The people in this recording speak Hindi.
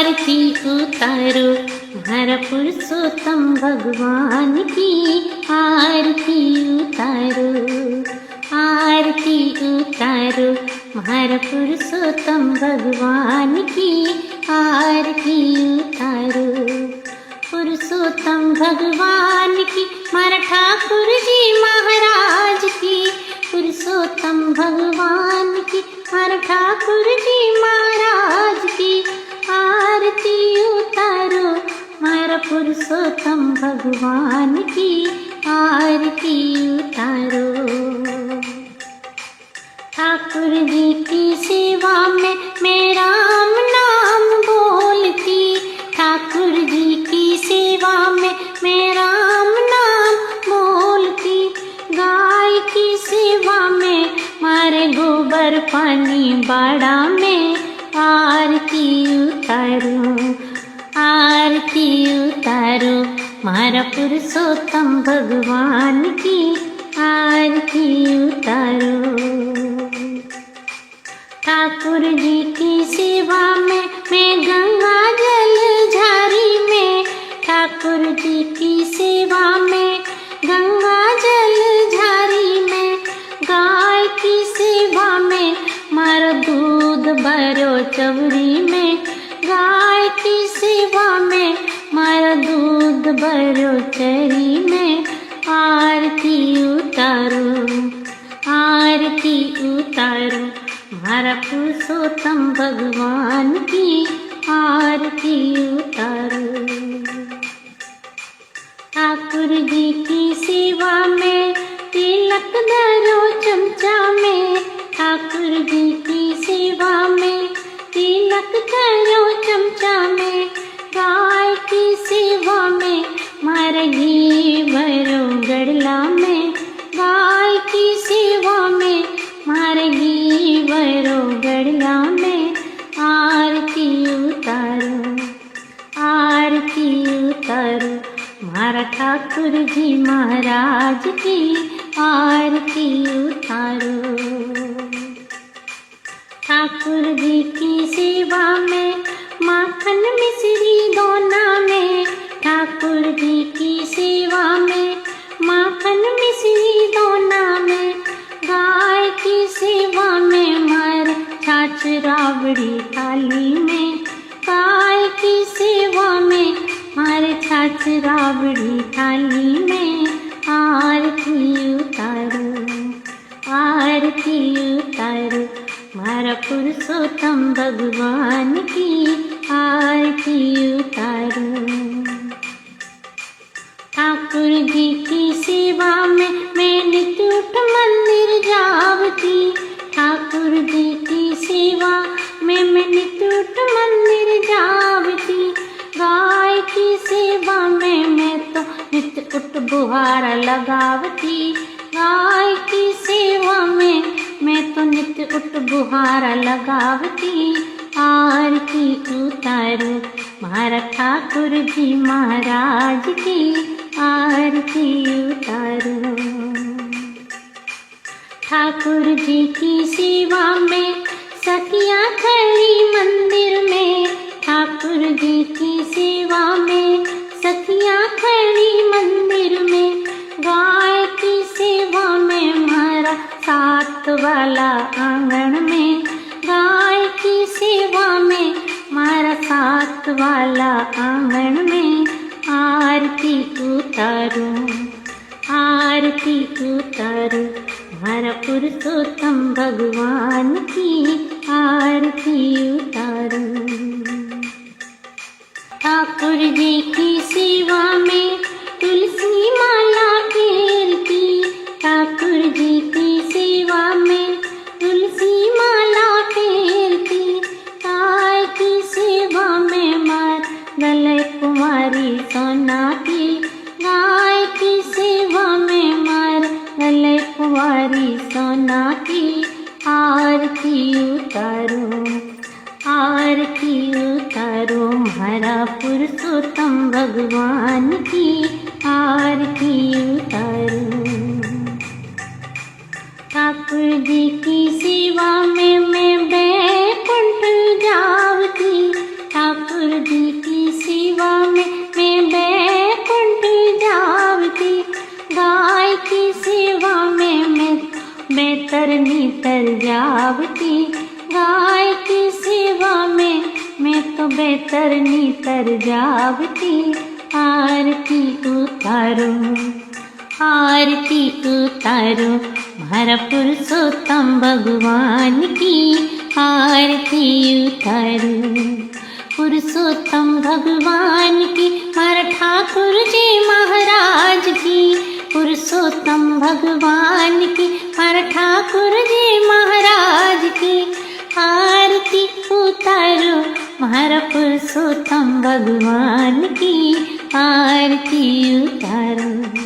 आरती उतारो हमारा पुरुषोत्तम भगवान की आरती उतारो। आरती उतारो हमारा पुरुषोत्तम भगवान की आरती उतारो। पुरुषोत्तम भगवान की हमारा ठाकुर जी महाराज की। पुरुषोत्तम भगवान की हमारा ठाकुर जी महाराज की आरती उतारो हमारा पुरुषोत्तम भगवान की आरती उतारो। ठाकुर जी की सेवा में मैं राम नाम बोलती। ठाकुर जी की सेवा में मैं राम नाम बोलती। गाय की सेवा में मारे गोबर पानी बाड़ा में आरती उतारो। आरती उतारो मारा पुरुषोत्तम भगवान की आरती उतारो। ठाकुर जी की सेवा में मैं गंगा जल झारी में। ठाकुर जी की सेवा में गंगा जल झारी में। गाय की सेवा में मारो दूध भरो चवरी में। गाय की सेवा में मारो दूध भरो चरी में आरती उतारो। आरती उतारो हमारा पुरुषोत्तम भगवान की आरती उतारो। ठाकुर जी की सेवा में तिलक धरो चमचा में। ठाकुर जी की सेवा में तिलक धरो चमचा में। गाय की सेवा में मार घी भरो गड़ला में। गाय की सेवा में मार घी भरो गड़ला में आरती उतारो। आरती उतारो हमारा ठाकुर जी महाराज की आरती उतारो। ठाकुर जी की सेवा में माखन मिश्री दोना में। ठाकुर जी की सेवा में माखन मिश्री दोना में। गाय की सेवा में मार छाछ राबड़ी थाली में। गाय की सेवा में मार छाछ राबड़ी थाली में आरती उतारो। आरती उतारो हमारा पुरुषोत्तम भगवान की आरती उतारो। ठाकुर जी की सेवा में मैं नित्य उठ मंदिर जावती। ठाकुर जी की सेवा में मैं नित्य उठ मंदिर जावती। गाय की सेवा में मैं तो नित्य उठ बुहारा लगावती। गाय की सेवा में मैं तो नित्य उठ बुहारा लगावती आरती उतारो हमारा ठाकुर जी महाराज की आरती उतारो। ठाकुर जी की सेवा में सखियाँ खड़ी मंदिर में। ठाकुर जी की सेवा में सखियाँ खड़ी मंदिर में। गाय की सेवा में मारा साथ वाला आंगन में। गाय की सेवा में मारा साथ वाला आंगन में आरती उतारो। आरती उतारो हमारा पुरुषोत्तम भगवान की आरती उतारो। ठाकुर जी की सेवा में तुलसी माला फेरती। ठाकुर जी की सेवा में तुलसी माला फेरती। गाय की सेवा में मार गले कुमारी सोना की। गाय की सेवा में मार गले कुमारी सोना की आरती उतारो। आरती उतारो हमारा पुरुषोत्तम भगवान की आरती उतारो। ठाकुर जी की सेवा में मैं बैकुंठ जावती। ठाकुर सजावटी, गाय की सेवा में मैं तो बेहतर नीतर जावटी। आरती उतारो, आरती उतारो, हमारा पुरुषोत्तम भगवान की आरती उतारो। पुरुषोत्तम भगवान की, हमारा ठाकुर जी महाराज की, पुरुषोत्तम भगवान की, हमारा ठाकुर जी महाराज की आरती उतारो, हमारा पुरुषोत्तम भगवान की आरती उतारो।